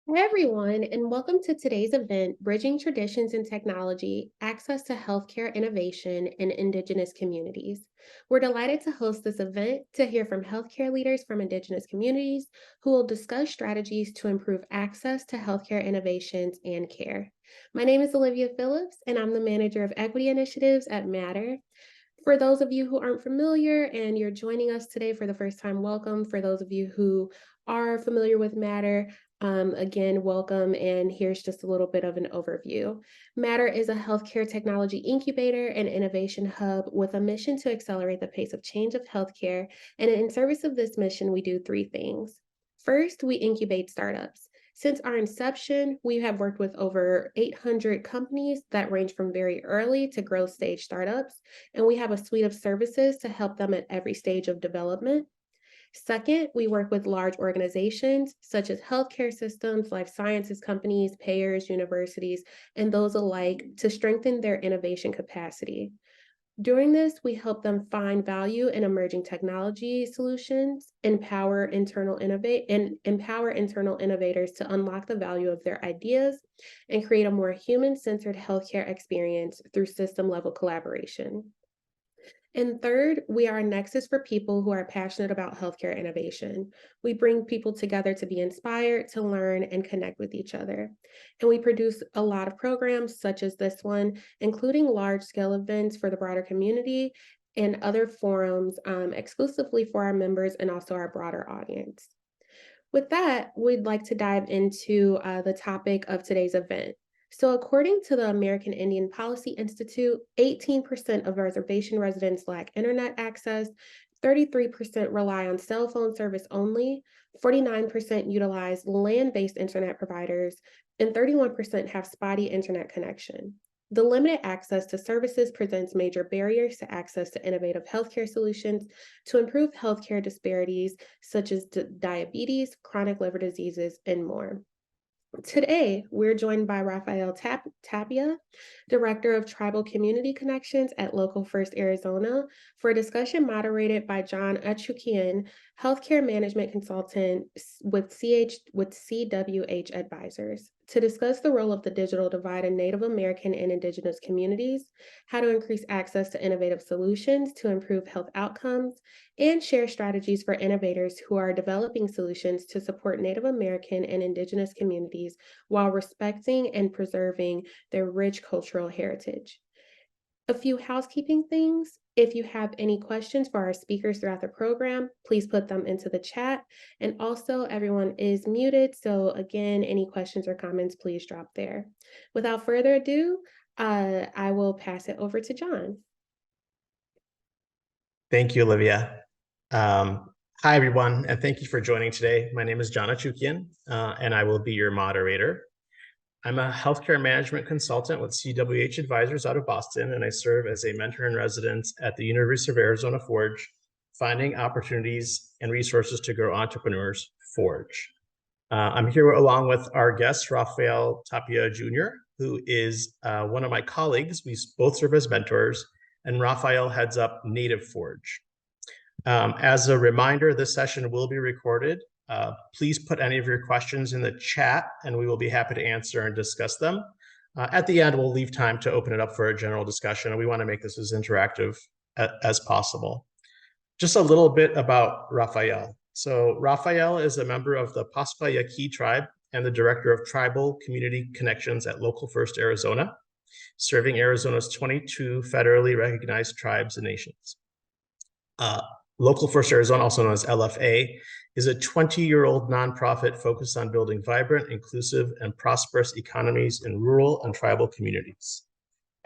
Hi, everyone, and welcome to today's event, Bridging Traditions and Technology, Access to Healthcare Innovation in Indigenous Communities. We're delighted to host this event to hear from healthcare leaders from Indigenous communities who will discuss strategies to improve access to healthcare innovations and care. My name is Olivia Phillips, and I'm the Manager of Equity Initiatives at Matter. For those of you who aren't familiar and you're joining us today for the first time, welcome. For those of you who are familiar with Matter, again, welcome. And here's just a little bit of an overview. Matter is a healthcare technology incubator and innovation hub with a mission to accelerate the pace of change of healthcare. And in service of this mission, we do three things. First, we incubate startups. Since our inception, we have worked with over 800 companies that range from very early to growth stage startups, and we have a suite of services to help them at every stage of development. Second, we work with large organizations such as healthcare systems, life sciences companies, payers, universities, and those alike to strengthen their innovation capacity. During this, we help them find value in emerging technology solutions, empower internal innovators to unlock the value of their ideas, and create a more human-centered healthcare experience through system-level collaboration. And third, we are a nexus for people who are passionate about healthcare innovation. We bring people together to be inspired, to learn, and connect with each other. And we produce a lot of programs such as this one, including large-scale events for the broader community and other forums exclusively for our members and also our broader audience. With that, we'd like to dive into the topic of today's event. So, according to the American Indian Policy Institute, 18% of reservation residents lack internet access, 33% rely on cell phone service only, 49% utilize land based internet providers, and 31% have spotty internet connection. The limited access to services presents major barriers to access to innovative healthcare solutions to improve healthcare disparities such as diabetes, chronic liver diseases, and more. Today, we're joined by Rafael Tapia, Director of Tribal Community Connections at Local First Arizona, for a discussion moderated by John Achoukian, Healthcare Management Consultant with CWH Advisors, to discuss the role of the digital divide in Native American and Indigenous communities, how to increase access to innovative solutions to improve health outcomes, and share strategies for innovators who are developing solutions to support Native American and Indigenous communities while respecting and preserving their rich cultural heritage. A few housekeeping things. If you have any questions for our speakers throughout the program, please put them into the chat. And also, everyone is muted. So, again, any questions or comments, please drop there. Without further ado, I will pass it over to John. Thank you, Olivia. Hi, everyone, and thank you for joining today. My name is John Achoukian, and I will be your moderator. I'm a healthcare management consultant with CWH Advisors out of Boston, and I serve as a mentor in residence at the University of Arizona Forge, finding opportunities and resources to grow entrepreneurs Forge. I'm here along with our guest, Rafael Tapia Jr., who is one of my colleagues. We both serve as mentors, and Rafael heads up Native Forge. As a reminder, this session will be recorded. Please put any of your questions in the chat, and we will be happy to answer and discuss them. At the end, we'll leave time to open it up for a general discussion, and we want to make this as interactive as possible. Just a little bit about Rafael. So Rafael is a member of the Pascua Yaqui tribe and the director of Tribal Community Connections at Local First Arizona, serving Arizona's 22 federally recognized tribes and nations. Local First Arizona, also known as LFA, is a 20-year-old nonprofit focused on building vibrant, inclusive, and prosperous economies in rural and tribal communities.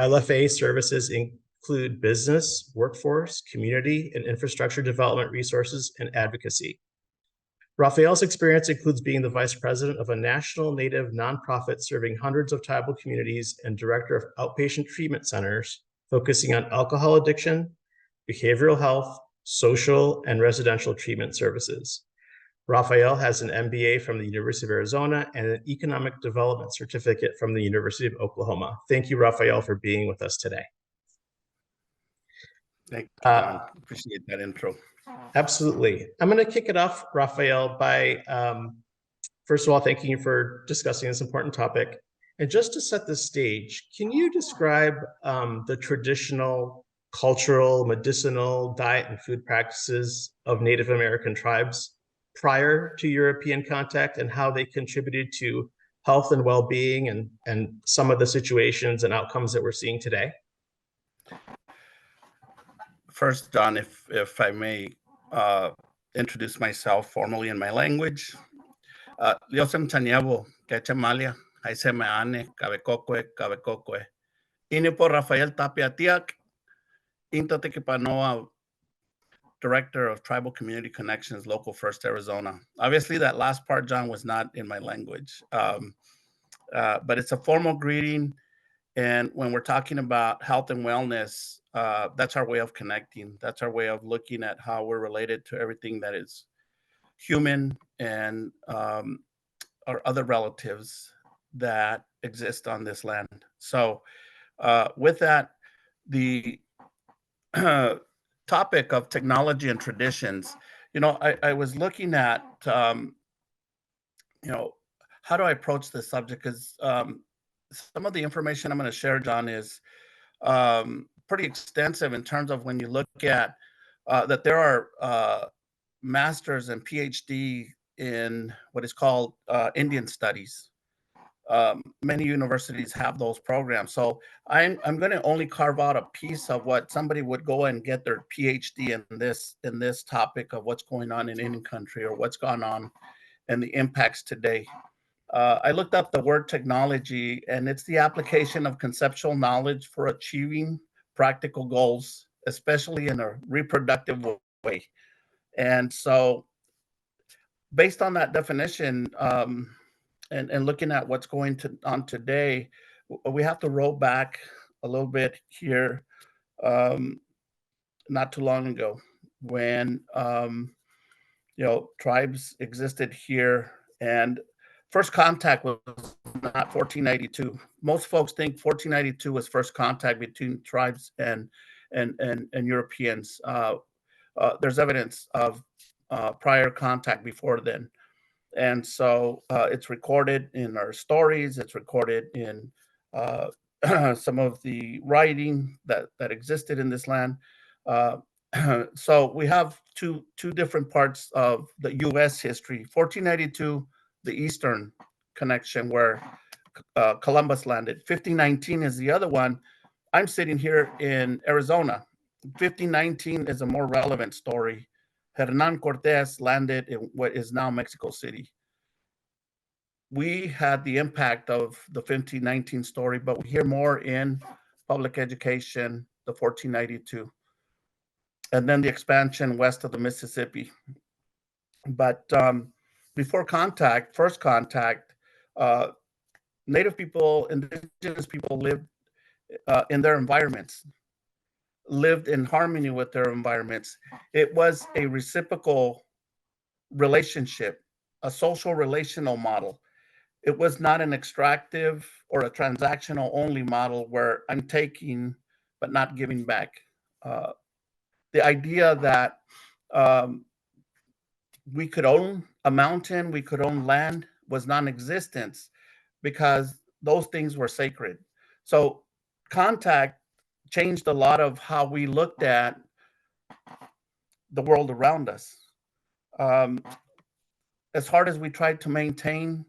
LFA services include business, workforce, community, and infrastructure development resources and advocacy. Rafael's experience includes being the vice president of a national Native nonprofit serving hundreds of tribal communities and director of outpatient treatment centers focusing on alcohol addiction, behavioral health, social, and residential treatment services. Rafael has an MBA from the University of Arizona and an economic development certificate from the University of Oklahoma. Thank you, Rafael, for being with us today. Thank you, John. Appreciate that intro. Absolutely. I'm going to kick it off, Rafael, by First of all, thank you for discussing this important topic. And just to set the stage, can you describe the traditional, cultural, medicinal, diet, and food practices of Native American tribes prior to European contact and how they contributed to health and well-being and some of the situations and outcomes that we're seeing today? First, John, if I may introduce myself formally in my language. Yo sem Chaniabo, Kachamalia, Haisemeane, Kabekokwe. Inipo Rafael Tapia Tiak, Into Tekipanoa, Director of Tribal Community Connections, Local First Arizona. Obviously, that last part, John, was not in my language, but it's a formal greeting. And when we're talking about health and wellness, that's our way of connecting. That's our way of looking at how we're related to everything that is human and our other relatives that exist on this land. So with that, the topic of technology and traditions, I was looking at, how do I approach this subject? Because some of the information I'm going to share, John, is pretty extensive in terms of when you look at that there are masters and PhD in what is called Indian studies. Many universities have those programs. So I'm going to only carve out a piece of what somebody would go and get their PhD in this topic of what's going on in Indian country or what's gone on and the impacts today. I looked up the word technology, and it's the application of conceptual knowledge for achieving practical goals, especially in a reproductive way. And so based on that definition, and looking at what's going on today, we have to roll back a little bit here, not too long ago, when tribes existed here, and first contact was not 1492. Most folks think 1492 was first contact between tribes and Europeans. There's evidence of prior contact before then. And so it's recorded in our stories. It's recorded in some of the writing that existed in this land. So we have two different parts of the U.S. history. 1492, the Eastern connection where Columbus landed. 1519 is the other one. I'm sitting here in Arizona. 1519 is a more relevant story. Hernan Cortez landed in what is now Mexico City. We had the impact of the 1519 story, but we hear more in public education, the 1492, and then the expansion west of the Mississippi. But before contact, first contact, Native people, indigenous people lived in their environments, lived in harmony with their environments. It was a reciprocal relationship, a social relational model. It was not an extractive or a transactional only model where I'm taking but not giving back. The idea that we could own a mountain, we could own land was non-existent because those things were sacred. So contact changed a lot of how we looked at the world around us. As hard as we tried to maintain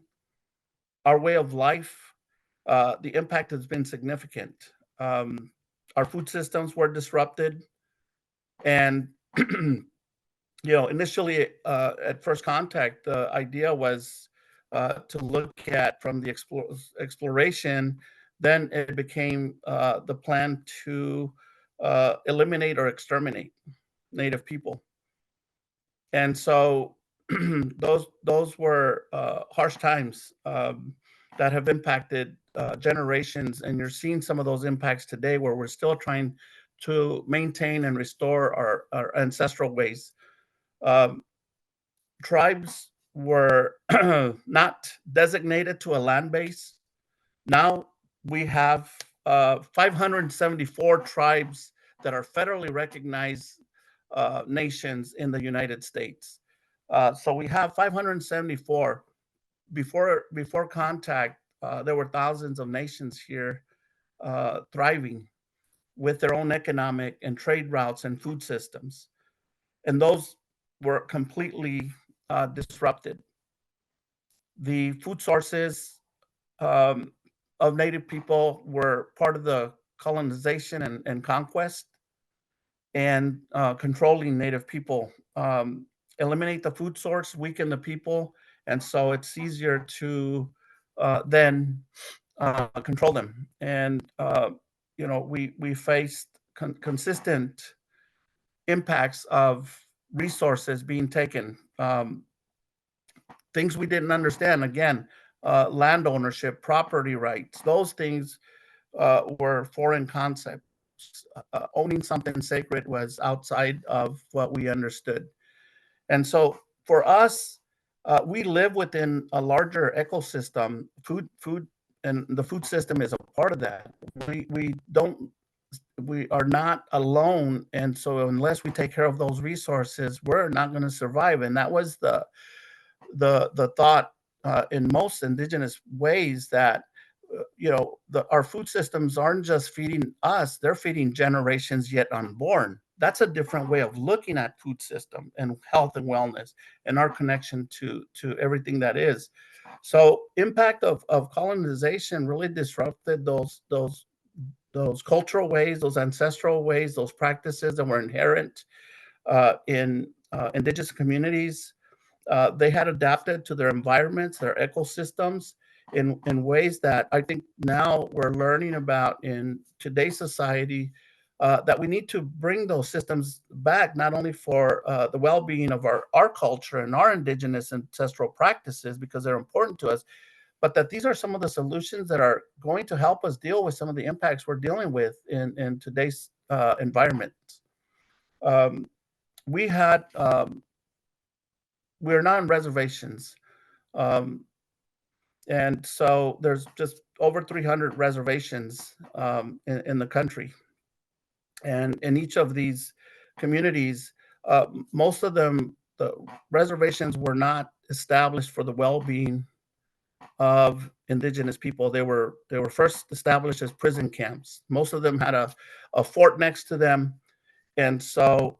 our way of life, the impact has been significant. Our food systems were disrupted, and initially at first contact, the idea was to look at from the exploration. Then it became the plan to eliminate or exterminate Native people. And so those were harsh times that have impacted generations. And you're seeing some of those impacts today where we're still trying to maintain and restore our ancestral ways. Tribes were not designated to a land base. Now we have 574 tribes that are federally recognized nations in the United States. So we have 574. before contact, there were thousands of nations here thriving with their own economic and trade routes and food systems, and those were completely disrupted. The food sources of Native people were part of the colonization and conquest, and controlling Native people. Eliminate the food source, weaken the people, and so it's easier to then control them. And we faced consistent impacts of resources being taken, things we didn't understand. Again, land ownership, property rights, those things were foreign concepts. Owning something sacred was outside of what we understood. And so for us, we live within a larger ecosystem. Food, and the food system is a part of that. We are not alone, and so unless we take care of those resources, we're not going to survive. And that was the thought in most indigenous ways, that our food systems aren't just feeding us, they're feeding generations yet unborn. That's a different way of looking at food system and health and wellness and our connection to everything that is. So impact of colonization really disrupted those cultural ways, those ancestral ways, those practices that were inherent in indigenous communities. They had adapted to their environments, their ecosystems, in ways that I think now we're learning about in today's society, that we need to bring those systems back, not only for the well-being of our culture and our indigenous ancestral practices, because they're important to us, but that these are some of the solutions that are going to help us deal with some of the impacts we're dealing with in today's environment. We're not on reservations. And so there's just over 300 reservations in the country. And in each of these communities, most of them, the reservations were not established for the well-being of indigenous people. They were first established as prison camps. Most of them had a fort next to them. And so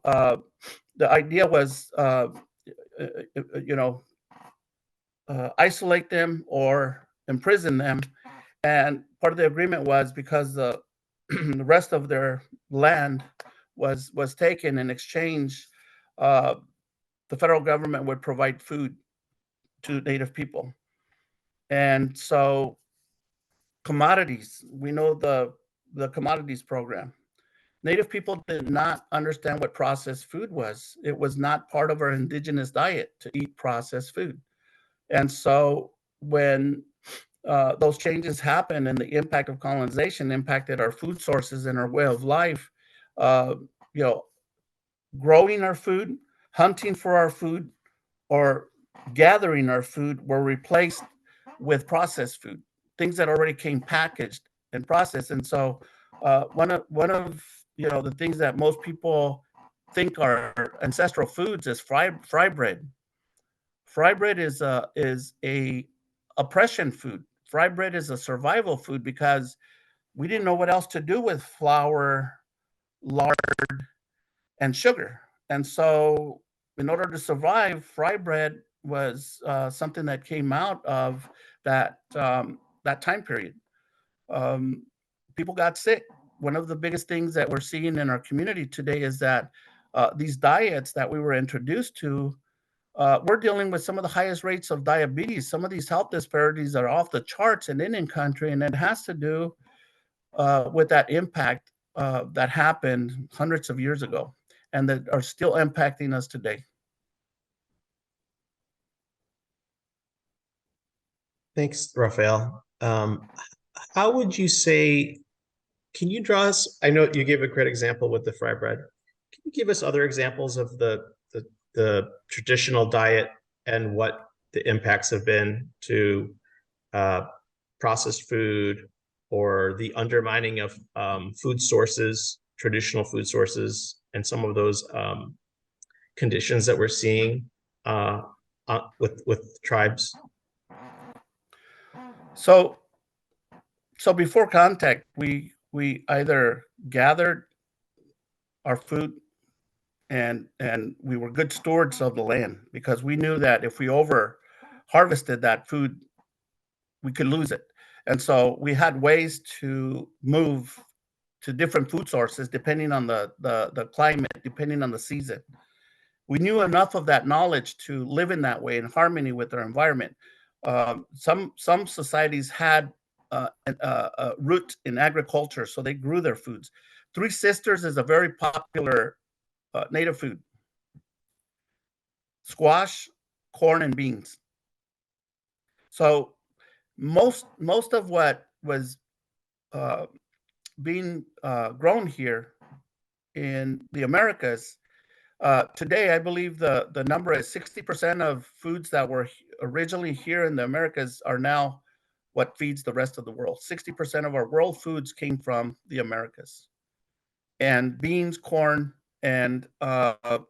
the idea was, isolate them or imprison them. And part of the agreement was, because the rest of their land was taken, in exchange, the federal government would provide food to Native people. And so commodities, we know the commodities program. Native people did not understand what processed food was. It was not part of our indigenous diet to eat processed food. And so when those changes happened and the impact of colonization impacted our food sources and our way of life, growing our food, hunting for our food, or gathering our food were replaced with processed food, things that already came packaged and processed. And so one of the things that most people think are ancestral foods is fry bread. Fry bread is a oppression food. Fry bread is a survival food, because we didn't know what else to do with flour, lard, and sugar. And so in order to survive, fry bread was something that came out of that time period. People got sick. One of the biggest things that we're seeing in our community today is that these diets that we were introduced to, we're dealing with some of the highest rates of diabetes. Some of these health disparities are off the charts in Indian country, and it has to do with that impact that happened hundreds of years ago and that are still impacting us today. Thanks, Rafael. How would you say, can you draw us, I know you gave a great example with the fry bread. Can you give us other examples of the traditional diet and what the impacts have been to processed food, or the undermining of food sources, traditional food sources, and some of those conditions that we're seeing with tribes? So before contact, we either gathered our food and we were good stewards of the land, because we knew that if we over harvested that food, we could lose it. And so we had ways to move to different food sources depending on the climate, depending on the season. We knew enough of that knowledge to live in that way in harmony with our environment. Some societies had a root in agriculture, so they grew their foods. Three Sisters is a very popular native food: squash, corn, and beans. So most of what was uh, being grown here in the Americas today, I believe the number is 60% of foods that were originally here in the Americas are now what feeds the rest of the world. 60% of our world foods came from the Americas, and beans, corn, and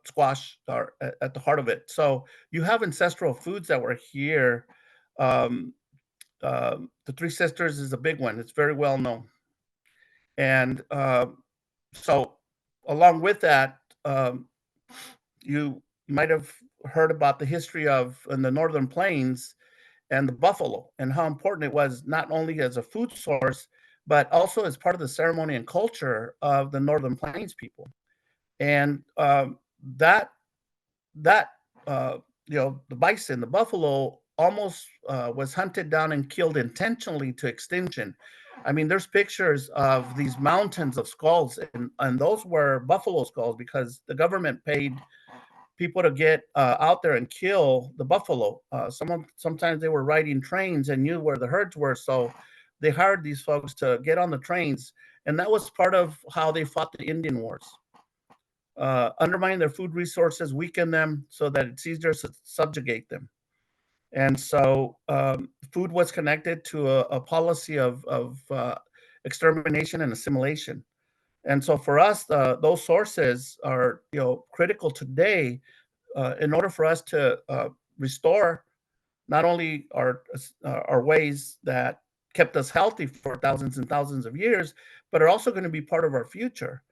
squash are at the heart of it. So you have ancestral foods that were here. Um, the Three Sisters is a big one. It's very well known. And so along with that, you might have heard about the history of in the Northern Plains and the buffalo, and how important it was not only as a food source, but also as part of the ceremony and culture of the Northern Plains people. And that that the bison, the buffalo, almost was hunted down and killed intentionally to extinction. I mean, there's pictures of these mountains of skulls, and those were buffalo skulls, because the government paid people to get out there and kill the buffalo. Sometimes they were riding trains and knew where the herds were, so they hired these folks to get on the trains, and that was part of how they fought the Indian Wars. Undermine their food resources, weaken them so that it's easier to subjugate them. And so food was connected to a policy of extermination and assimilation. And so for us, those sources are critical today in order for us to restore not only our ways that kept us healthy for thousands and thousands of years, but are also going to be part of our future.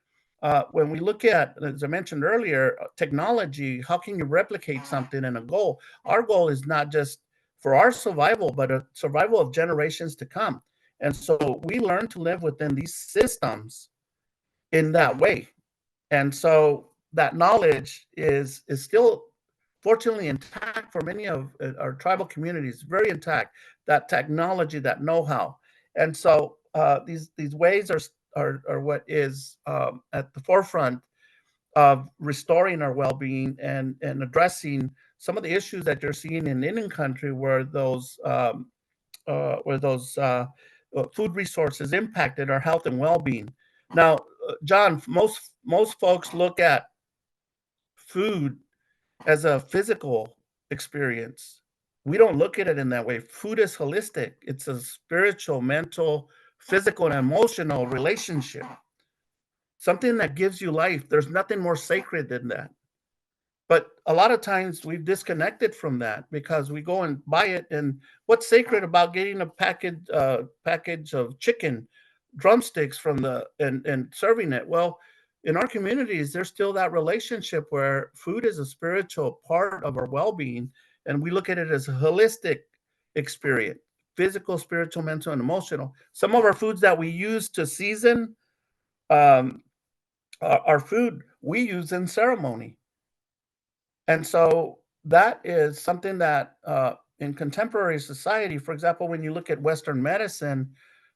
When we look at, as I mentioned earlier, technology, how can you replicate something in a goal? Our goal is not just for our survival, but a survival of generations to come. And so we learn to live within these systems in that way. And so that knowledge is still fortunately intact for many of our tribal communities, very intact, that technology, that know-how. And so these ways are what is at the forefront of restoring our well-being and addressing some of the issues that you're seeing in Indian country, where those food resources impacted our health and well-being. Now, John, most folks look at food as a physical experience. We don't look at it in that way. Food is holistic. It's a spiritual, mental, physical, and emotional relationship. Something that gives you life. There's nothing more sacred than that. But a lot of times we've disconnected from that because we go and buy it. And what's sacred about getting a package of chicken drumsticks from and serving it? Well, in our communities, there's still that relationship where food is a spiritual part of our well-being, and we look at it as a holistic experience: physical, spiritual, mental, and emotional. Some of our foods that we use to season our food, we use in ceremony. And so that is something that in contemporary society, for example, when you look at Western medicine,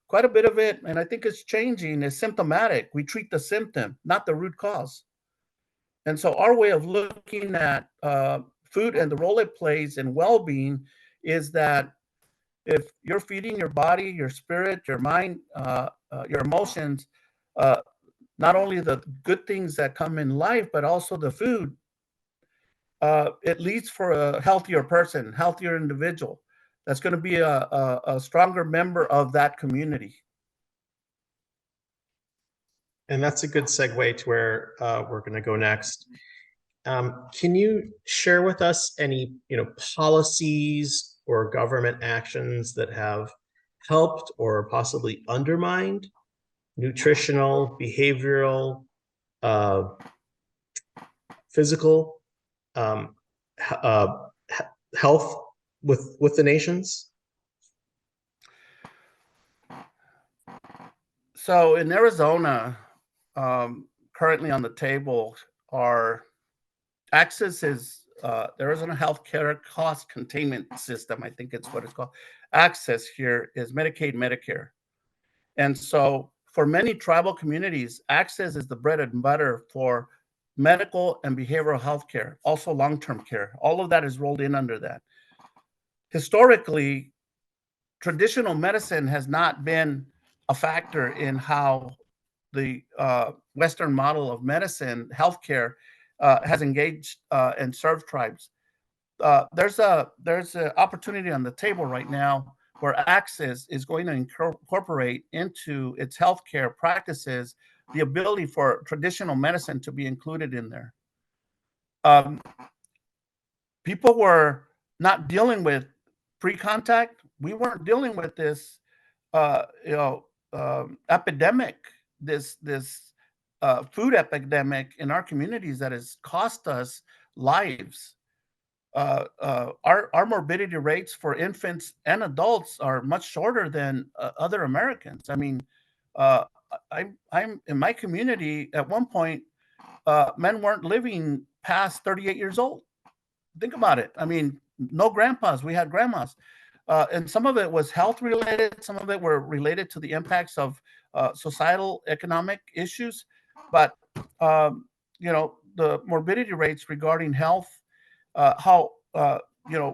quite a bit of it, and I think it's changing, is symptomatic. We treat the symptom, not the root cause. And so our way of looking at food and the role it plays in well-being is that if you're feeding your body, your spirit, your mind, your emotions, not only the good things that come in life, but also the food, it leads for a healthier person, healthier individual that's going to be a stronger member of that community. And that's a good segue to where we're going to go next. Can you share with us any, policies or government actions that have helped or possibly undermined nutritional, behavioral, physical health with the nations? So in Arizona, currently on the table are Access is the Arizona Healthcare Cost Containment System. I think it's what it's called. Access here is Medicaid, Medicare. And so for many tribal communities, access is the bread and butter for medical and behavioral health care, also long-term care. All of that is rolled in under that. Historically, traditional medicine has not been a factor in how the Western model of medicine, healthcare, has engaged and served tribes. There's an opportunity on the table right now where Access is going to incorporate into its healthcare practices the ability for traditional medicine to be included in there. People were not dealing with pre-contact. We weren't dealing with this, epidemic, this food epidemic in our communities that has cost us lives. Our morbidity rates for infants and adults are much shorter than other Americans. I mean, I'm in my community at one point, men weren't living past 38 years old. Think about it. I mean, no grandpas. We had grandmas. And some of it was health related. Some of it were related to the impacts of societal economic issues. But, the morbidity rates regarding health, how,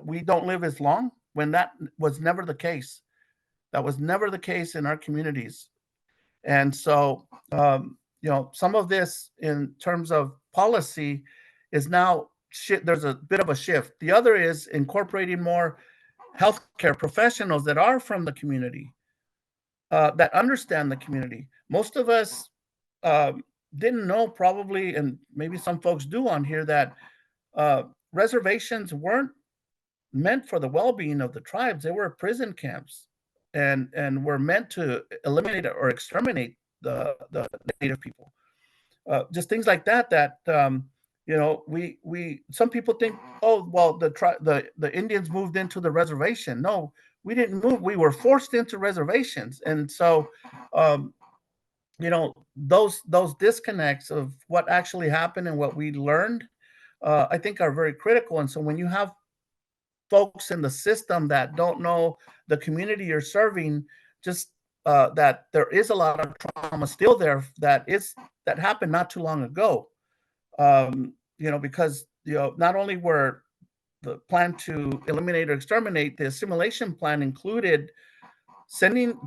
we don't live as long, when that was never the case. That was never the case in our communities. And so, some of this in terms of policy is now there's a bit of a shift. The other is incorporating more healthcare professionals that are from the community, that understand the community. Most of us didn't know, probably, and maybe some folks do on here, that reservations weren't meant for the well-being of the tribes. They were prison camps, and were meant to eliminate or exterminate the native people. Just things like that. We some people think, oh well, the Indians moved into the reservation. No, we didn't move. We were forced into reservations, and so those disconnects of what actually happened and what we learned, I think, are very critical. And so when you have folks in the system that don't know the community you're serving, just that there is a lot of trauma still there that happened not too long ago. Because not only were the plan to eliminate or exterminate, the assimilation plan included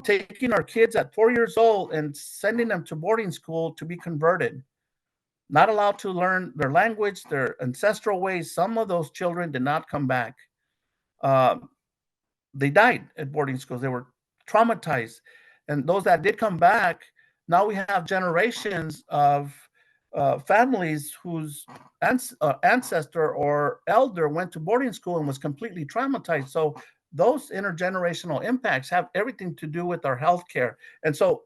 taking our kids at 4 years old and sending them to boarding school to be converted. Not allowed to learn their language, their ancestral ways. Some of those children did not come back. They died at boarding schools. They were traumatized. And those that did come back, now we have generations of families whose ancestor or elder went to boarding school and was completely traumatized. So those intergenerational impacts have everything to do with our healthcare. And so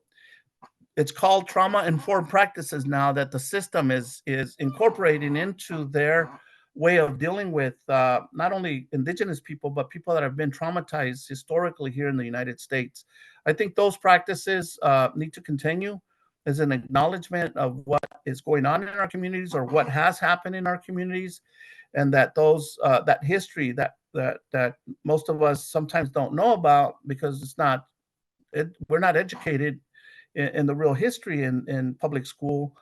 it's called trauma-informed practices now, that the system is incorporating into their way of dealing with not only indigenous people, but people that have been traumatized historically here in the United States. I think those practices need to continue as an acknowledgement of what is going on in our communities, or what has happened in our communities, and that that history that most of us sometimes don't know about, because we're not educated in the real history in public school,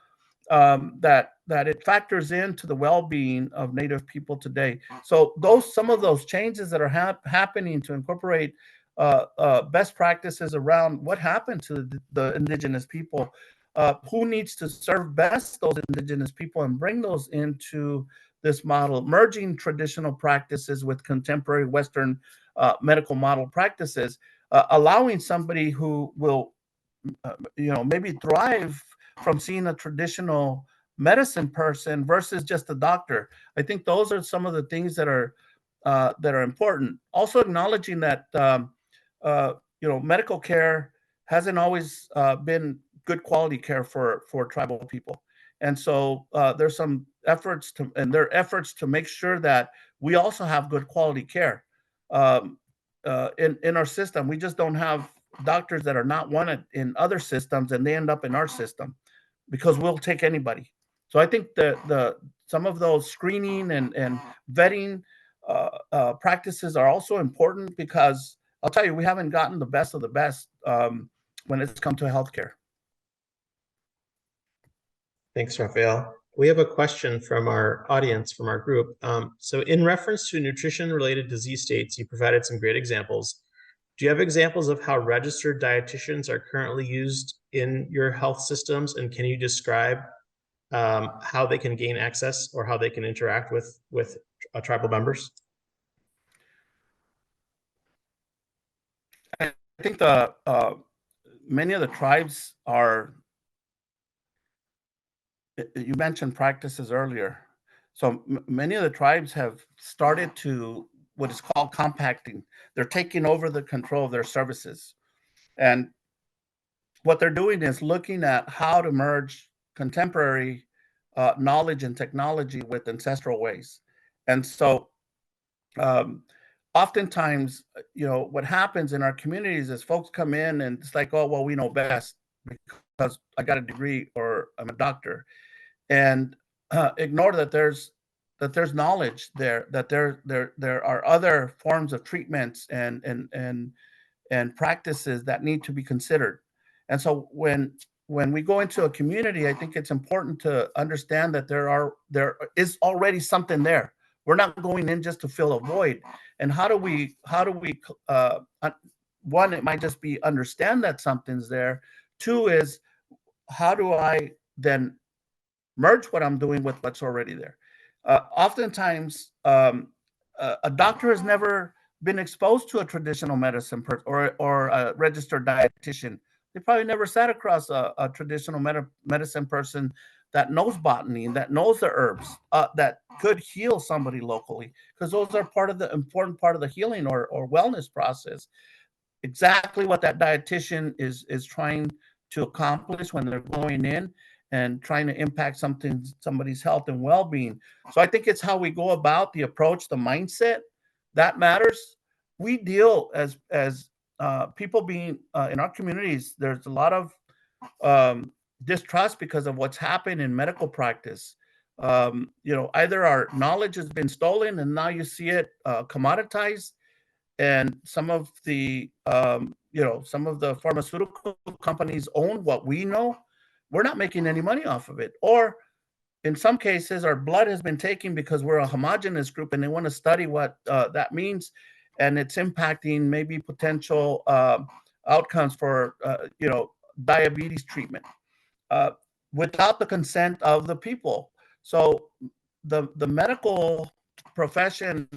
that it factors into the well-being of Native people today. So some of those changes that are happening to incorporate best practices around what happened to the indigenous people, who needs to serve best those indigenous people, and bring those into this model, merging traditional practices with contemporary Western medical model practices, allowing somebody who will maybe thrive from seeing a traditional medicine person versus just a doctor. I think those are some of the things that are important. Also acknowledging that medical care hasn't always been good quality care for tribal people. And so there's some efforts there are efforts to make sure that we also have good quality care in our system. We just don't have doctors that are not wanted in other systems, and they end up in our system because we'll take anybody. So I think the some of those screening and vetting practices are also important, because I'll tell you, we haven't gotten the best of the best when it's come to healthcare. Thanks, Rafael. We have a question from our audience, from our group. So in reference to nutrition-related disease states, you provided some great examples. Do you have examples of how registered dietitians are currently used in your health systems? And can you describe how they can gain access or how they can interact with tribal members? I think many of the tribes are, you mentioned practices earlier. So many of the tribes have started to what is called compacting. They're taking over the control of their services. And what they're doing is looking at how to merge contemporary knowledge and technology with ancestral ways. And so oftentimes, what happens in our communities is folks come in and it's like, oh, well, we know best because I got a degree or I'm a doctor, and ignore that there's knowledge there, that there are other forms of treatments and practices that need to be considered. And so when we go into a community, I think it's important to understand that there is already something there. We're not going in just to fill a void. And how do we one, it might just be understand that something's there. Two is, how do I then merge what I'm doing with what's already there? Oftentimes, a doctor has never been exposed to a traditional medicine or a registered dietitian. They probably never sat across a traditional medicine person that knows botany, that knows the herbs, that could heal somebody locally, because those are part of the important part of the healing or wellness process. Exactly what that dietitian is trying to accomplish when they're going in and trying to impact somebody's health and well-being. So I think it's how we go about the approach, the mindset that matters. We deal as people being in our communities. There's a lot of distrust because of what's happened in medical practice. Either our knowledge has been stolen and now you see it commoditized, and some of the pharmaceutical companies own what we know. We're not making any money off of it. Or in some cases, our blood has been taken because we're a homogenous group and they want to study what that means. And it's impacting maybe potential outcomes for, diabetes treatment without the consent of the people. So the medical profession,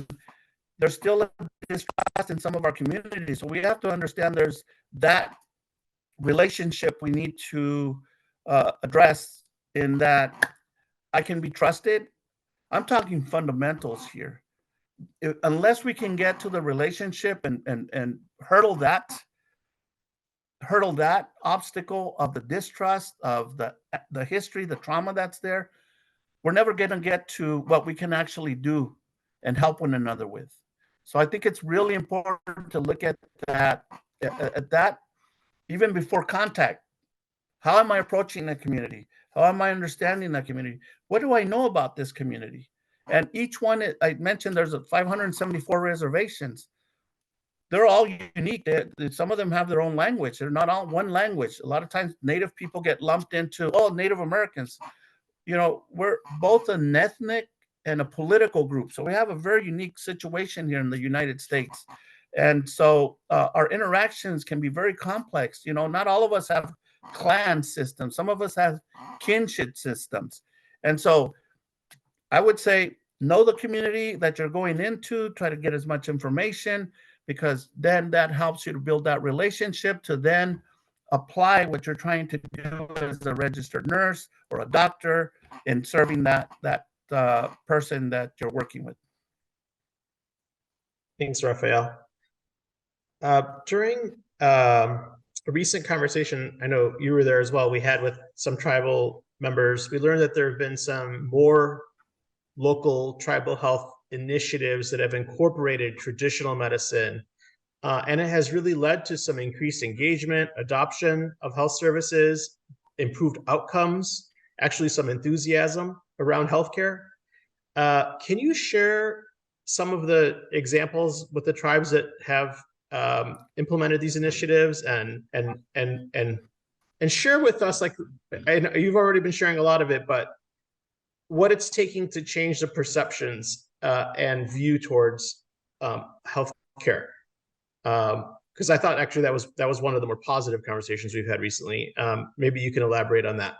there's still a distrust in some of our communities. So we have to understand there's that relationship we need to address, in that I can be trusted. I'm talking fundamentals here. Unless we can get to the relationship and hurdle that obstacle of the distrust, of the history, the trauma that's there, we're never going to get to what we can actually do and help one another with. So I think it's really important to look at that even before contact. How am I approaching that community? How am I understanding that community? What do I know about this community? And each one, I mentioned there's 574 reservations. They're all unique. Some of them have their own language. They're not all one language. A lot of times Native people get lumped into, Native Americans. We're both an ethnic and a political group. So we have a very unique situation here in the United States. And so our interactions can be very complex. Not all of us have clan systems. Some of us have kinship systems. And so I would say, know the community that you're going into, try to get as much information, because then that helps you to build that relationship to then apply what you're trying to do as a registered nurse or a doctor in serving that person that you're working with. Thanks, Rafael. During a recent conversation, I know you were there as well, we had with some tribal members. We learned that there have been some more local tribal health initiatives that have incorporated traditional medicine. And it has really led to some increased engagement, adoption of health services, improved outcomes, actually some enthusiasm around healthcare. Can you share some of the examples with the tribes that have implemented these initiatives, and share with us, like, I know you've already been sharing a lot of it, but what it's taking to change the perceptions and view towards healthcare? Because I thought actually that was one of the more positive conversations we've had recently. Maybe you can elaborate on that.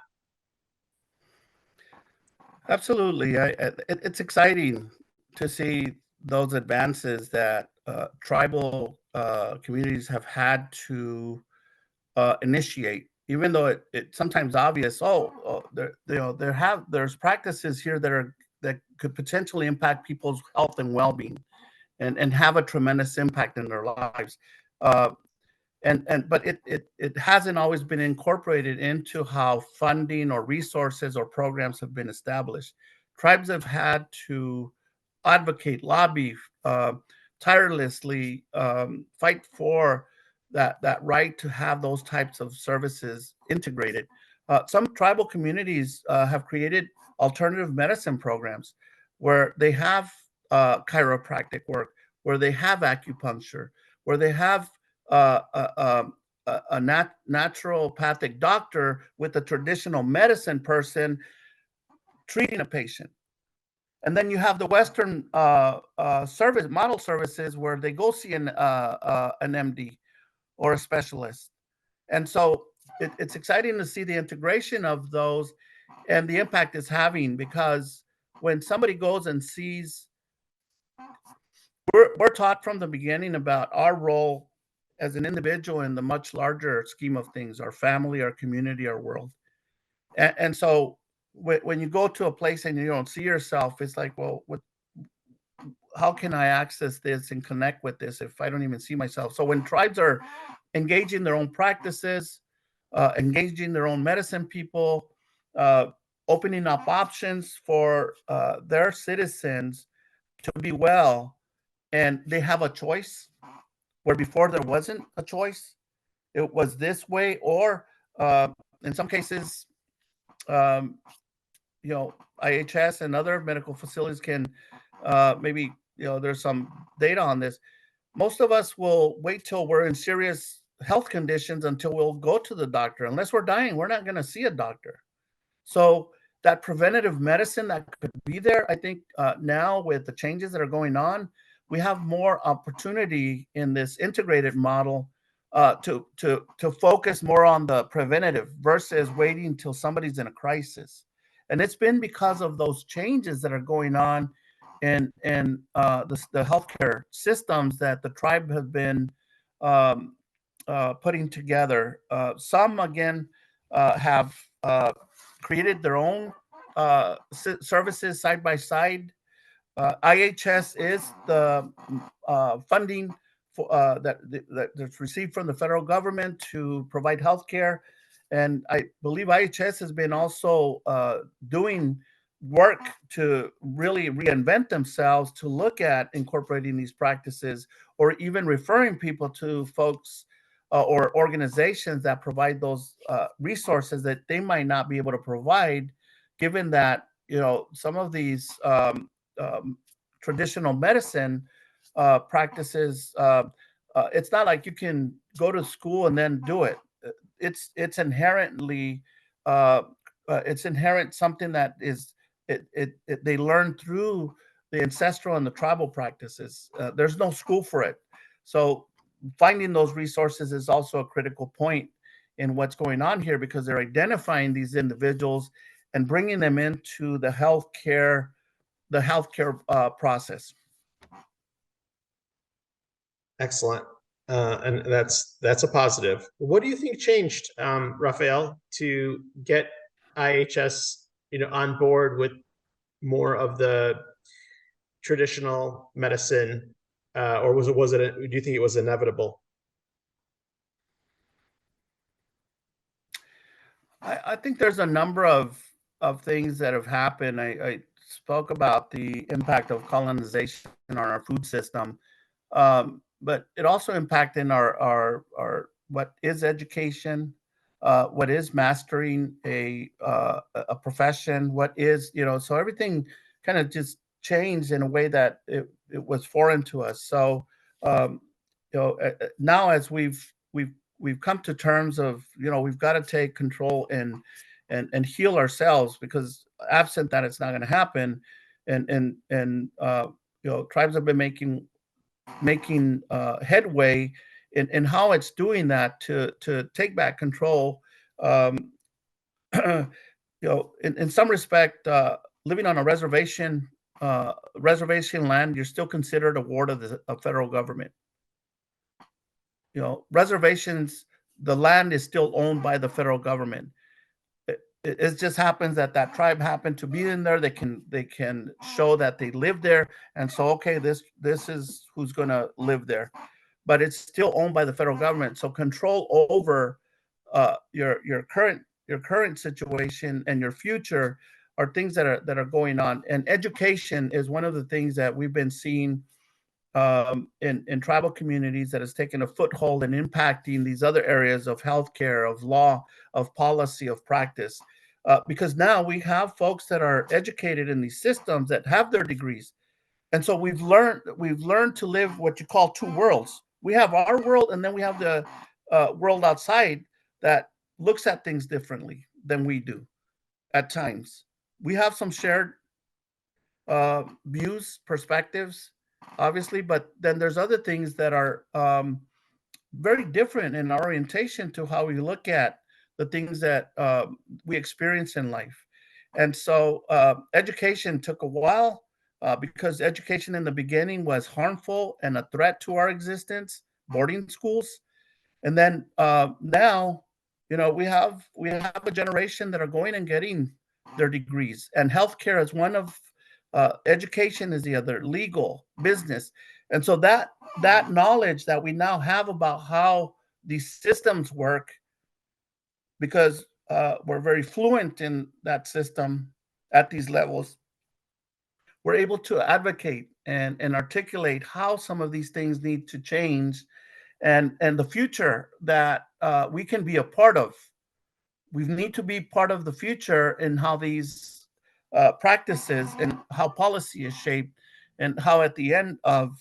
Absolutely. It's exciting to see those advances that tribal communities have had to initiate, even though it sometimes obvious. There's practices here that could potentially impact people's health and well-being, and have a tremendous impact in their lives. But it hasn't always been incorporated into how funding or resources or programs have been established. Tribes have had to advocate, lobby, tirelessly, fight for that right to have those types of services integrated. Some tribal communities have created alternative medicine programs where they have chiropractic work, where they have acupuncture, where they have a naturopathic doctor with a traditional medicine person treating a patient. And then you have the Western service model services where they go see an MD or a specialist. And so it's exciting to see the integration of those and the impact it's having, because when somebody goes and sees, we're taught from the beginning about our role as an individual in the much larger scheme of things, our family, our community, our world. And so when you go to a place and you don't see yourself, it's like, well, how can I access this and connect with this if I don't even see myself? So when tribes are engaging their own practices, engaging their own medicine people, opening up options for their citizens to be well, and they have a choice where before there wasn't a choice. It was this way, or in some cases, IHS and other medical facilities can maybe, there's some data on this. Most of us will wait till we're in serious health conditions until we'll go to the doctor. Unless we're dying, we're not going to see a doctor. So that preventative medicine that could be there, I think now with the changes that are going on, we have more opportunity in this integrated model to focus more on the preventative versus waiting until somebody's in a crisis. And it's been because of those changes that are going on in the healthcare systems that the tribe have been putting together. Some, again, have created their own services side by side. IHS is the funding that's received from the federal government to provide healthcare. And I believe IHS has been also doing work to really reinvent themselves to look at incorporating these practices, or even referring people to folks or organizations that provide those resources that they might not be able to provide, given that, some of these traditional medicine practices, it's not like you can go to school and then do it. It's inherently it's inherent, something that is they learn through the ancestral and the tribal practices. There's no school for it. So finding those resources is also a critical point in what's going on here, because they're identifying these individuals and bringing them into the healthcare process. Excellent. And that's a positive. What do you think changed, Rafael, to get IHS, on board with more of the traditional medicine, or do you think it was inevitable? I think there's a number of things that have happened. I spoke about the impact of colonization on our food system, but it also impacted our what is education, what is mastering a profession, what is, so everything kind of just changed in a way that it was foreign to us. So um, now as we've come to terms of, we've got to take control and heal ourselves, because absent that, it's not going to happen. And tribes have been making headway in how it's doing that to take back control. Um, in some respect, living on a reservation land, you're still considered a ward of the federal government. Reservations, the land is still owned by the federal government. It just happens that that tribe happened to be in there. They can show that they live there, and so okay, this is who's going to live there, but it's still owned by the federal government. So control over your current situation and your future are things that are going on. And education is one of the things that we've been seeing in tribal communities that has taken a foothold in impacting these other areas of healthcare, of law, of policy, of practice. Because now we have folks that are educated in these systems that have their degrees, and so we've learned to live what you call two worlds. We have our world, and then we have the world outside that looks at things differently than we do at times. We have some shared views, perspectives, obviously, but then there's other things that are very different in our orientation to how we look at the things that we experience in life. And so education took a while because education in the beginning was harmful and a threat to our existence, boarding schools. And then now, we have a generation that are going and getting their degrees, and healthcare is one of, education is the other, legal, business. And so that knowledge that we now have about how these systems work, because we're very fluent in that system at these levels, we're able to advocate and articulate how some of these things need to change, and the future that we can be a part of. We need to be part of the future in how these practices and how policy is shaped, and how at the end of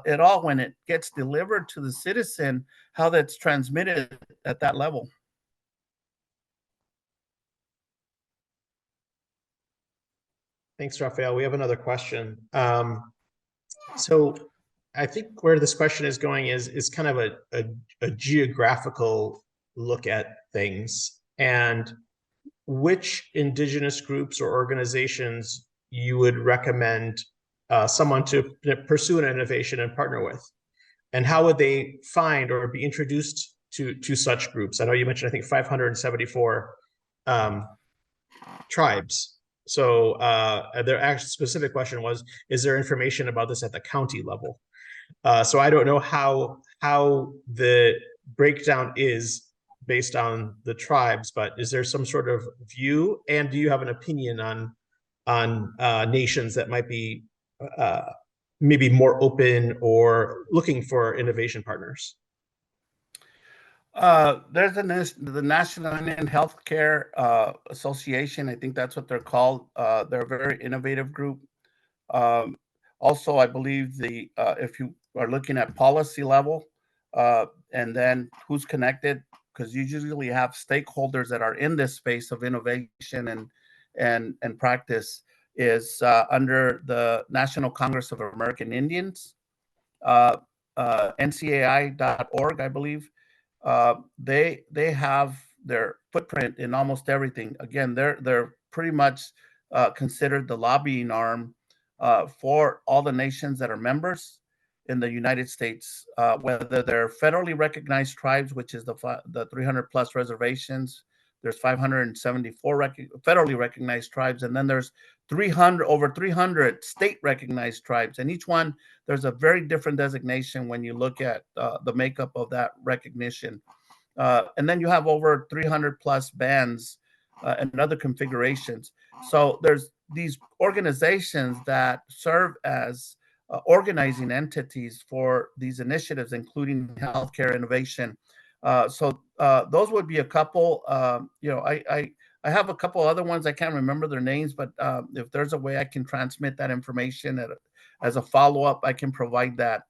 it all, when it gets delivered to the citizen, how that's transmitted at that level. Thanks, Rafael. We have another question. So I think where this question is going is kind of a geographical look at things, and which indigenous groups or organizations you would recommend someone to pursue an innovation and partner with, and how would they find or be introduced to such groups? I know you mentioned, I think, 574 tribes. So their actual specific question was, is there information about this at the county level? So I don't know how the breakdown is based on the tribes, but is there some sort of view? And do you have an opinion on nations that might be maybe more open or looking for innovation partners? There's the National Indian Healthcare Association. I think that's what they're called. They're a very innovative group. Um, Also, I believe if you are looking at policy level, and then who's connected, because you usually have stakeholders that are in this space of innovation and practice, is under the National Congress of American Indians, uh, ncai.org, I believe. They have their footprint in almost everything. Again, they're pretty much considered the lobbying arm for all the nations that are members in the United States, whether they're federally recognized tribes, which is the 300 plus reservations. There's 574 federally recognized tribes, and then there's over 300 state recognized tribes. And each one, there's a very different designation when you look at the makeup of that recognition. And then you have over 300 plus bands and other configurations. So there's these organizations that serve as organizing entities for these initiatives, including healthcare innovation. Those would be a couple. I have a couple other ones. I can't remember their names, but if there's a way I can transmit that information as a follow-up, I can provide that.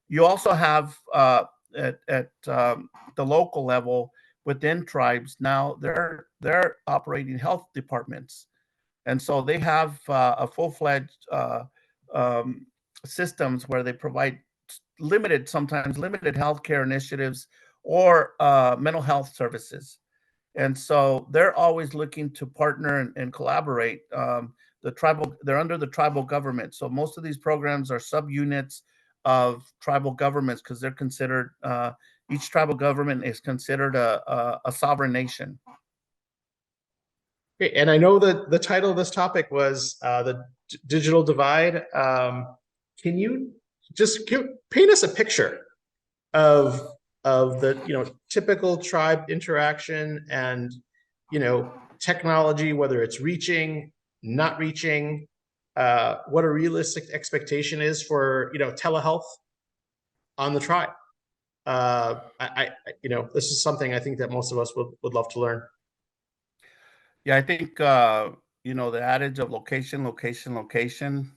You also have at the local level within tribes now, they're operating health departments, and so they have a full-fledged systems where they provide sometimes limited healthcare initiatives or mental health services. And so they're always looking to partner and collaborate. They're under the tribal government. So most of these programs are subunits of tribal governments because they're considered, each tribal government is considered a sovereign nation. Okay, and I know that the title of this topic was the digital divide. Can you just paint us a picture of the typical tribe interaction and technology, whether it's reaching, not reaching, what a realistic expectation is for telehealth on the tribe? This is something I think that most of us would love to learn. Yeah, I think the adage of location, location, location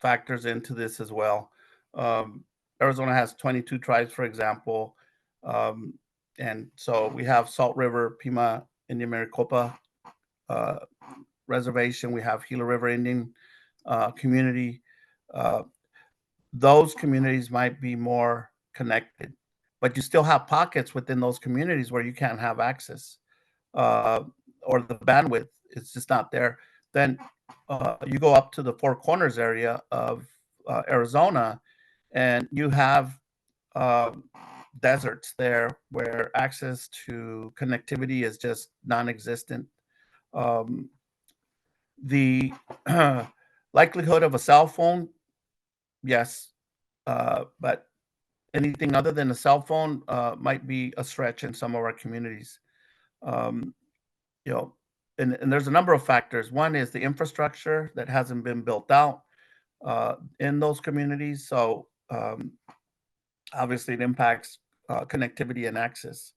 factors into this as well. Arizona has 22 tribes, for example. And so we have Salt River, Pima, Indian Maricopa Reservation. We have Gila River Indian community. Those communities might be more connected, but you still have pockets within those communities where you can't have access or the bandwidth. It's just not there. Then you go up to the Four Corners area of Arizona, and you have deserts there where access to connectivity is just non-existent. The likelihood of a cell phone, yes, but anything other than a cell phone might be a stretch in some of our communities. And there's a number of factors. One is the infrastructure that hasn't been built out in those communities. So obviously it impacts connectivity and access.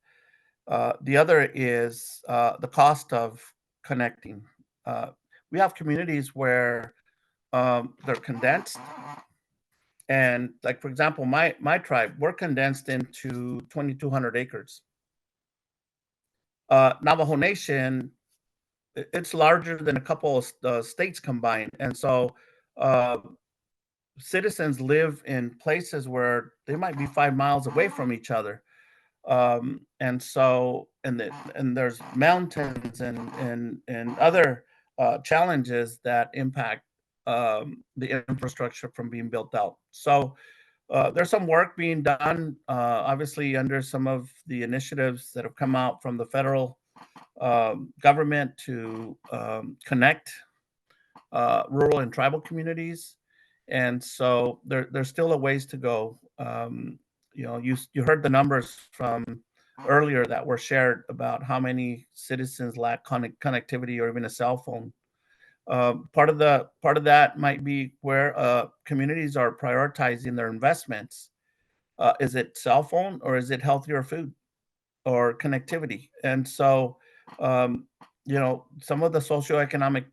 The other is the cost of connecting. We have communities where they're condensed. And like, for example, my tribe, we're condensed into 2,200 acres. Navajo Nation, it's larger than a couple of states combined. And so citizens live in places where they might be 5 miles away from each other. And there's mountains and other challenges that impact the infrastructure from being built out. So there's some work being done, obviously, under some of the initiatives that have come out from the federal government to connect rural and tribal communities. And so there's still a ways to go. You heard the numbers from earlier that were shared about how many citizens lack connectivity or even a cell phone. Part of that might be where communities are prioritizing their investments. Is it cell phone or is it healthier food or connectivity? And so, some of the socioeconomic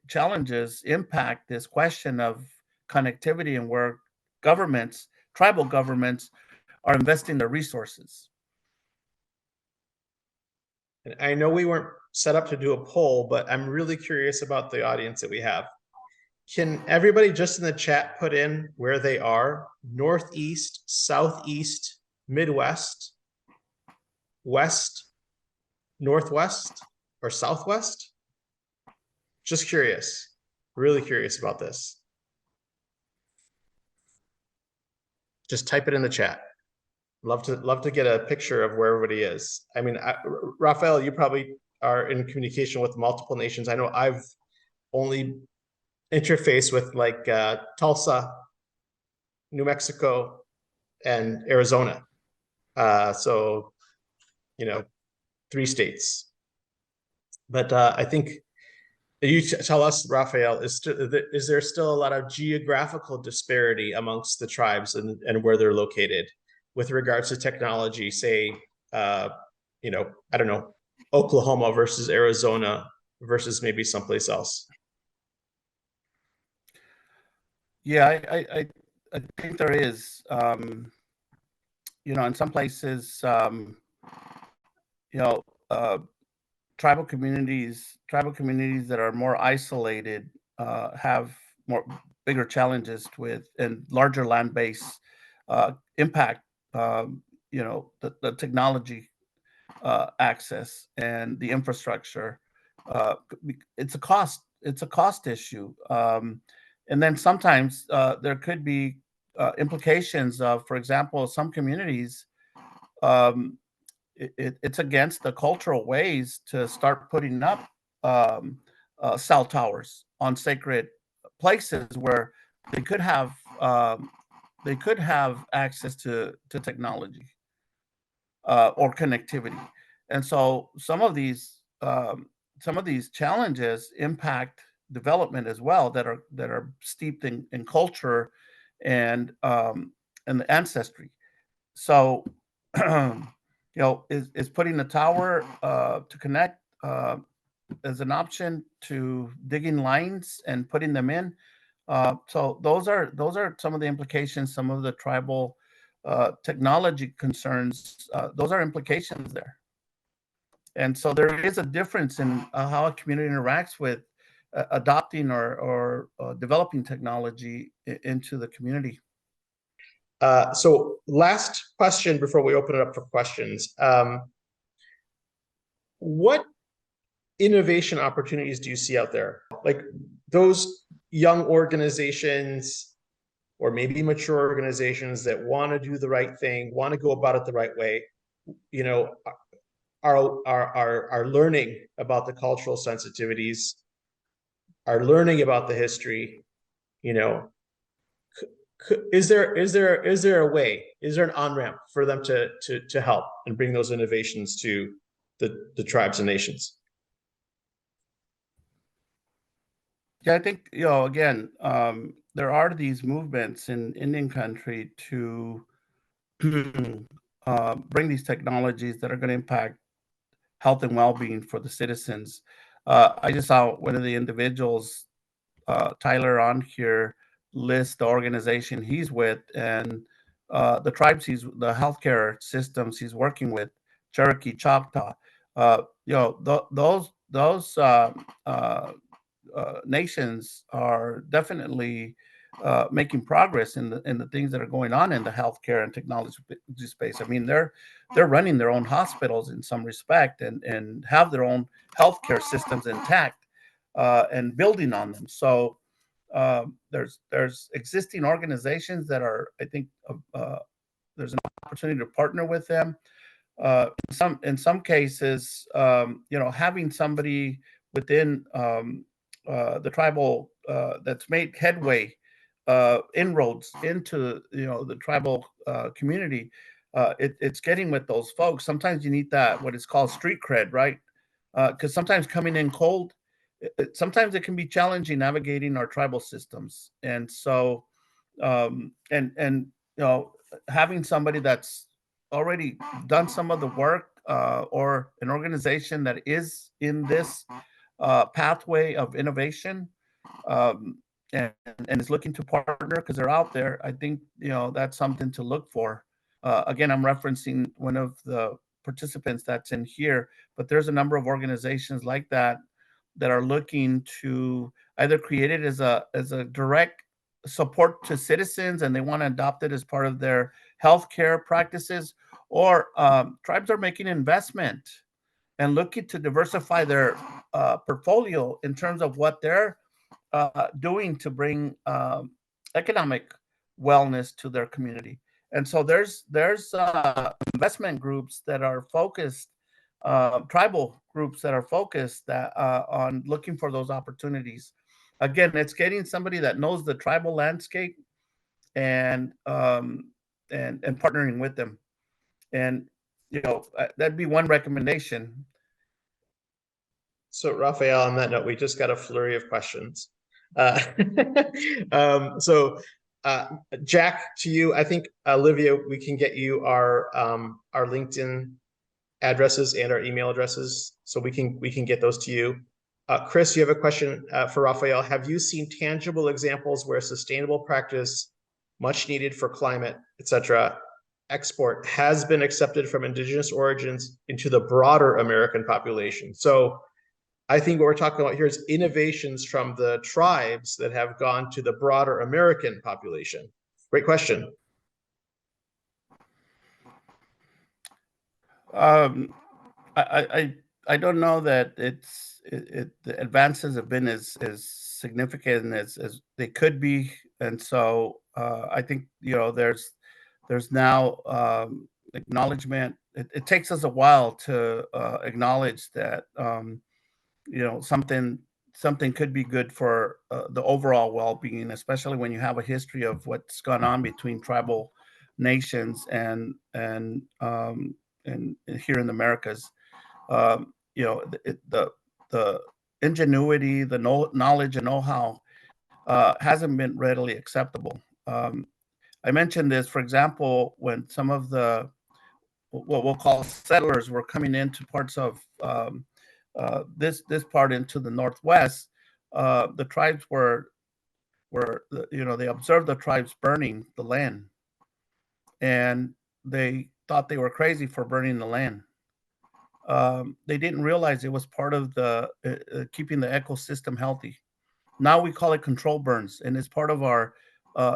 challenges impact this question of connectivity and where tribal governments, are investing their resources. And I know we weren't set up to do a poll, but I'm really curious about the audience that we have. Can everybody just in the chat put in where they are? Northeast, Southeast, Midwest, West, Northwest, or Southwest? Just curious. Really curious about this. Just type it in the chat. Love to get a picture of where everybody is. I mean, Rafael, you probably are in communication with multiple nations. I know I've only interfaced with like Tulsa, New Mexico, and Arizona. So 3 states. But I think tell us, Rafael, is there still a lot of geographical disparity amongst the tribes and where they're located with regards to technology? Say, I don't know, Oklahoma versus Arizona versus maybe someplace else. Yeah, I think there is. In some places, you know, uh, tribal communities that are more isolated have more bigger challenges with and larger land base impact. The technology access and the infrastructure. It's a cost issue, and then sometimes there could be implications of, for example, some communities. Um, it's against the cultural ways to start putting up um, cell towers on sacred places where they could have um, they could have access to technology or connectivity. And so some of these challenges impact development as well, that are steeped in culture and the ancestry. So is putting a tower to connect as an option to digging lines and putting them in. So those are some of the implications, some of the tribal technology concerns. Those are implications there, and so there is a difference in how a community interacts with adopting or developing technology into the community. So last question before we open it up for questions. What innovation opportunities do you see out there? Like those young organizations or maybe mature organizations that want to do the right thing, want to go about it the right way, you know, are learning about the cultural sensitivities, are learning about the history, you know, is there a way, is there an on-ramp for them to help and bring those innovations to the tribes and nations? Yeah, I think, again, there are these movements in Indian country to bring these technologies that are going to impact health and well-being for the citizens. I just saw one of the individuals, Tyler, on here list the organization he's with and the tribes the healthcare systems he's working with, Cherokee, Choctaw. Those nations are definitely making progress in the things that are going on in the healthcare and technology space. I mean, they're running their own hospitals in some respect and have their own healthcare systems intact and building on them. So there's existing organizations that are, I think, there's an opportunity to partner with them. In some cases, having somebody within the tribal that's made headway inroads into the tribal community. It's getting with those folks. Sometimes you need that, what is called street cred, right? Because sometimes coming in cold, sometimes it can be challenging navigating our tribal systems, and so and having somebody that's already done some of the work or an organization that is in this pathway of innovation um, and is looking to partner because they're out there. I think that's something to look for. Again, I'm referencing one of the participants that's in here, but there's a number of organizations like that that are looking to either create it as a direct support to citizens and they want to adopt it as part of their healthcare practices, or tribes are making investment and looking to diversify their portfolio in terms of what they're doing to bring economic wellness to their community. And so there's investment groups that are focused, tribal groups that are focused on looking for those opportunities. Again, it's getting somebody that knows the tribal landscape and and partnering with them. And that'd be one recommendation. So Rafael, on that note, we just got a flurry of questions. Uh, so Jack, to you, I think Olivia, we can get you our LinkedIn addresses and our email addresses, so we can get those to you. Chris, you have a question for Rafael. Have you seen tangible examples where sustainable practice, much needed for climate, etc., export has been accepted from indigenous origins into the broader American population? So I think what we're talking about here is innovations from the tribes that have gone to the broader American population. Great question. I don't know that the advances have been as significant as they could be, and so I think there's now acknowledgement. It takes us a while to acknowledge that something could be good for the overall well-being, especially when you have a history of what's gone on between tribal nations and here in the Americas. The ingenuity, the knowledge and know-how hasn't been readily acceptable. I mentioned this, for example, when some of the what we'll call settlers were coming into parts of this part into the Northwest. The tribes they observed the tribes burning the land, and they thought they were crazy for burning the land. They didn't realize it was part of the keeping the ecosystem healthy. Now we call it control burns, and it's part of our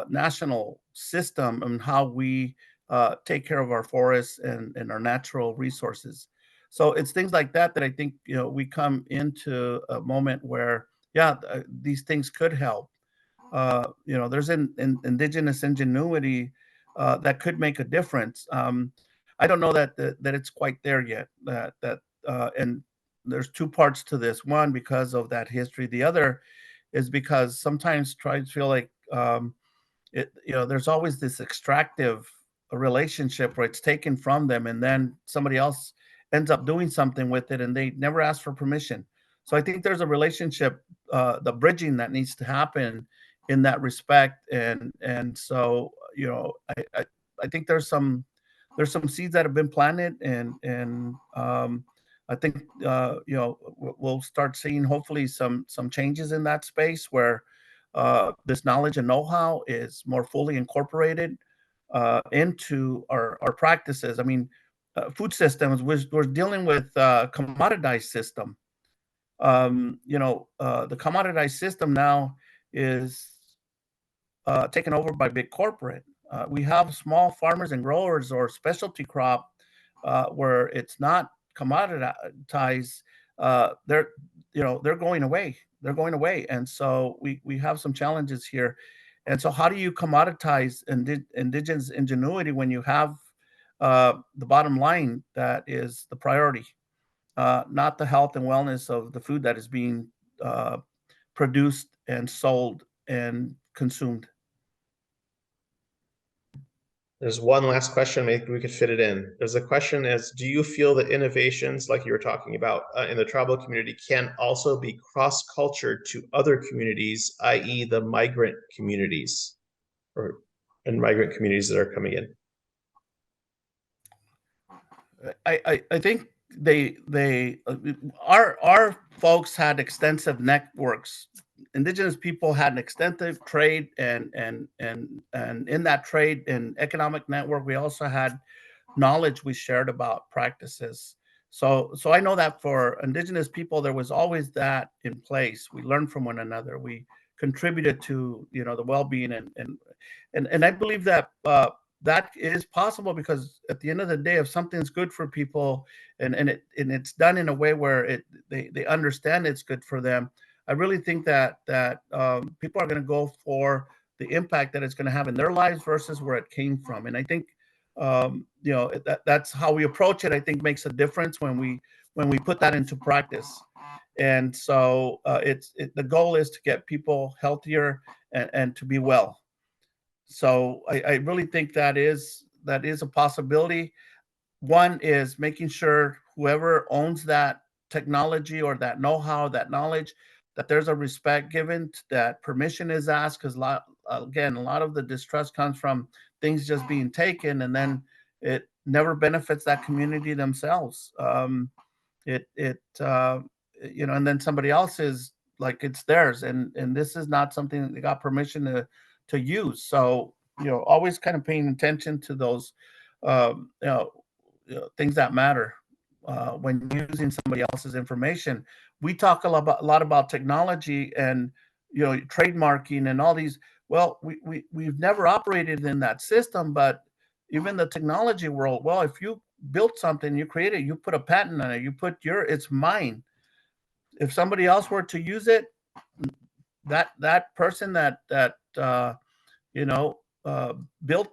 national system and how we take care of our forests and our natural resources. So it's things like that that I think we come into a moment where these things could help. There's indigenous ingenuity that could make a difference. I don't know that it's quite there yet. And there's two parts to this. One, because of that history. The other is because sometimes tribes feel like there's always this extractive relationship where it's taken from them, and then somebody else ends up doing something with it, and they never ask for permission. So I think there's a relationship, the bridging that needs to happen in that respect, and so I think there's some seeds that have been planted, and I think we'll start seeing hopefully some changes in that space where this knowledge and know-how is more fully incorporated into our practices. I mean, food systems, we're dealing with a commoditized system. The commoditized system now is taken over by big corporate. We have small farmers and growers or specialty crop where it's not commoditized. They're going away. They're going away, and so we have some challenges here. And so, how do you commoditize indigenous ingenuity when you have the bottom line that is the priority, not the health and wellness of the food that is being produced and sold and consumed? There's one last question, maybe we could fit it in. There's a question is, do you feel that innovations like you were talking about in the tribal community can also be cross-cultured to other communities, i.e. the migrant communities and migrant communities that are coming in? I think our folks had extensive networks. Indigenous people had an extensive trade, and in that trade and economic network, we also had knowledge we shared about practices. So I know that for Indigenous people, there was always that in place. We learned from one another. We contributed to the well-being, and I believe that that is possible, because at the end of the day, if something's good for people and it's done in a way where they understand it's good for them, I really think that people are going to go for the impact that it's going to have in their lives versus where it came from. And I think that's how we approach it. I think makes a difference when we put that into practice. And so the goal is to get people healthier and to be well. So I really think that is a possibility. One is making sure whoever owns that technology or that know-how, that knowledge, that there's a respect given, that permission is asked, because again, a lot of the distrust comes from things just being taken, and then it never benefits that community themselves. And then somebody else is like it's theirs, and this is not something that they got permission to use. So always kind of paying attention to those um, you know, things that matter when using somebody else's information. We talk a lot about technology and trademarking and all these. Well, we've never operated in that system, but even the technology world. Well, if you built something, you created, you put a patent on it, you put it's mine. If somebody else were to use it, that person that built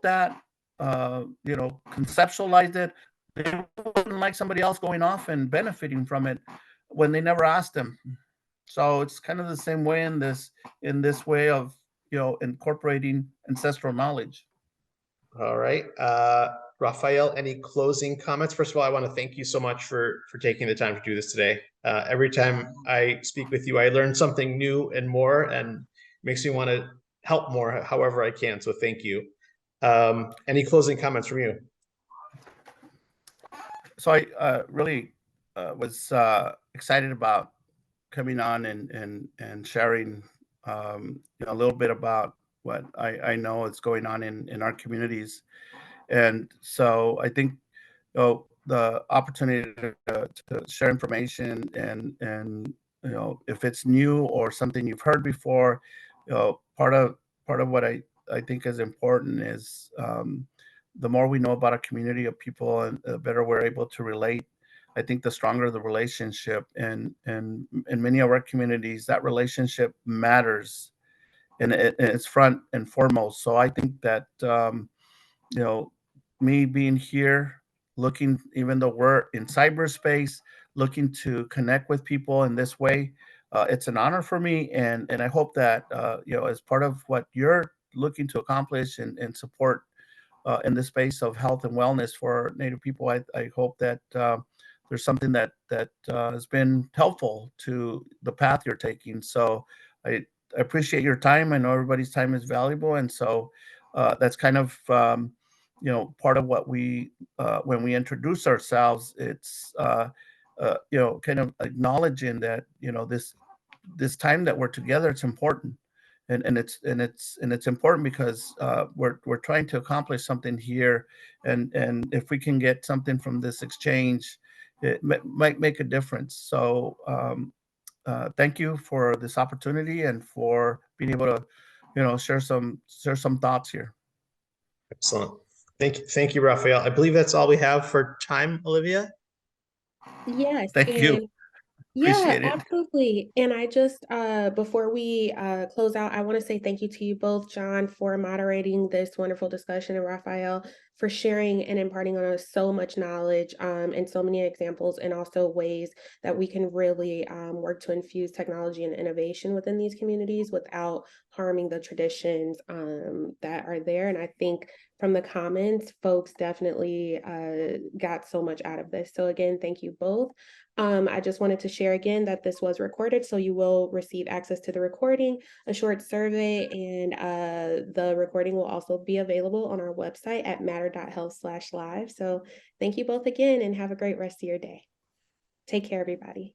that, conceptualized it, they wouldn't like somebody else going off and benefiting from it when they never asked them. So it's kind of the same way in this way of incorporating ancestral knowledge. All right. Rafael, any closing comments? First of all, I want to thank you so much for taking the time to do this today. Every time I speak with you, I learn something new and more, and makes me want to help more however I can. So thank you. Any closing comments from you? So I really was excited about coming on and sharing a little bit about what I know is going on in our communities. And so I think the opportunity to share information and if it's new or something you've heard before, part of what I think is important is the more we know about a community of people, and the better we're able to relate. I think the stronger the relationship, and in many of our communities, that relationship matters, and it's front and foremost. So I think that me being here, looking, even though we're in cyberspace, looking to connect with people in this way, it's an honor for me, and I hope that as part of what you're looking to accomplish and support in the space of health and wellness for Native people, I hope that there's something that has been helpful to the path you're taking. So I appreciate your time. I know everybody's time is valuable, and so that's kind of part of what we when we introduce ourselves. It's kind of acknowledging that this time that we're together, it's important. And it's important because we're trying to accomplish something here, and if we can get something from this exchange, it might make a difference. So thank you for this opportunity and for being able to share some thoughts here. Excellent. Thank you, Rafael. I believe that's all we have for time, Olivia. Yes, Thank you. yeah, Appreciate it. absolutely. And I just, before we close out, I want to say thank you to you both, John, for moderating this wonderful discussion, and Rafael for sharing and imparting on us so much knowledge and so many examples, and also ways that we can really work to infuse technology and innovation within these communities without harming the traditions that are there. And I think from the comments, folks definitely got so much out of this. So again, thank you both. I just wanted to share again that this was recorded, so you will receive access to the recording, a short survey, and the recording will also be available on our website at matter.health/live. So thank you both again, and have a great rest of your day. Take care, everybody.